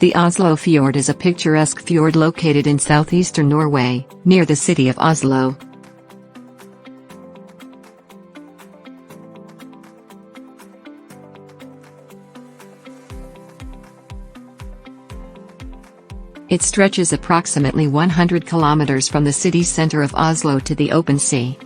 The Oslofjord is a picturesque fjord located in southeastern Norway, near the city of Oslo. It stretches approximately 100 kilometers from the city center of Oslo to the open sea.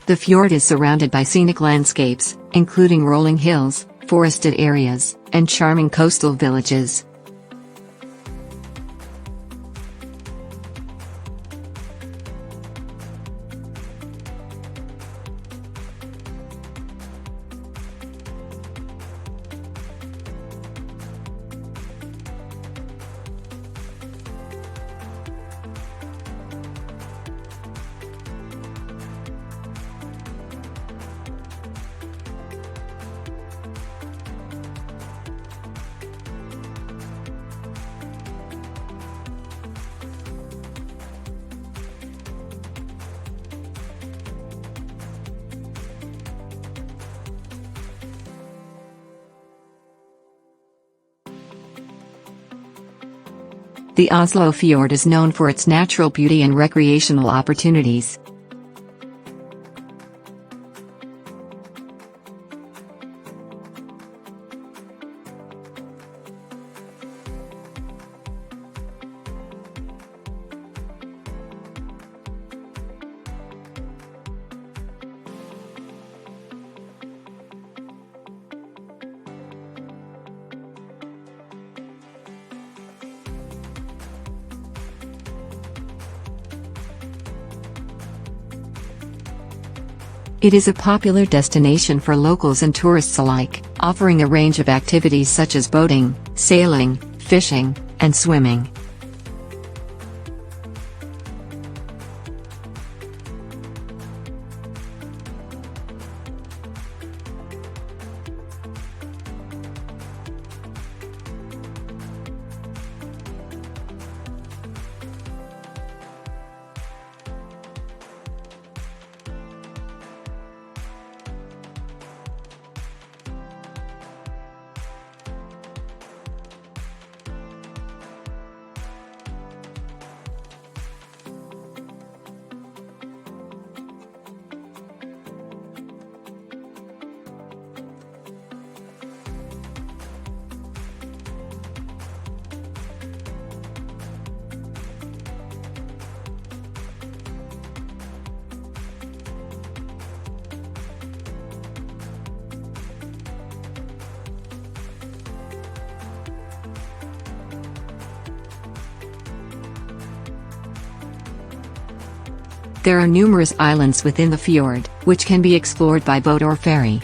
The fjord is surrounded by scenic landscapes, including rolling hills, forested areas, and charming coastal villages. The Oslofjord is known for its natural beauty and recreational opportunities. It is a popular destination for locals and tourists alike, offering a range of activities such as boating, sailing, fishing, and swimming. There are numerous islands within the fjord, which can be explored by boat or ferry.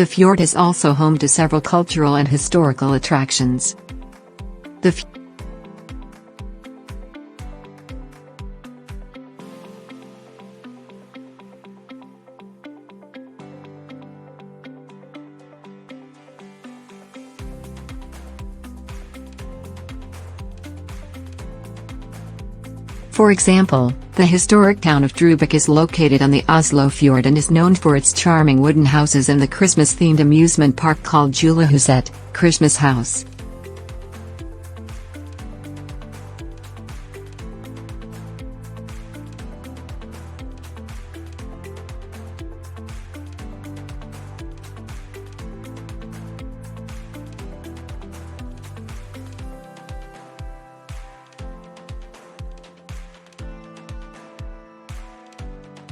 The fjord is also home to several cultural and historical attractions. The For example, the historic town of Drøbak is located on the Oslofjord and is known for its charming wooden houses and the Christmas-themed amusement park called Julehuset, Christmas House.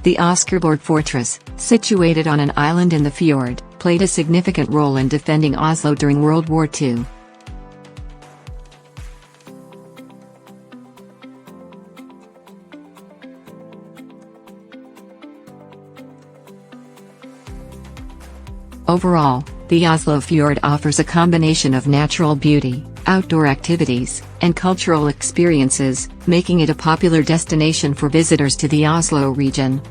The Oscarborg Fortress, situated on an island in the fjord, played a significant role in defending Oslo during World War II. Overall, the Oslofjord offers a combination of natural beauty, outdoor activities, and cultural experiences, making it a popular destination for visitors to the Oslo region.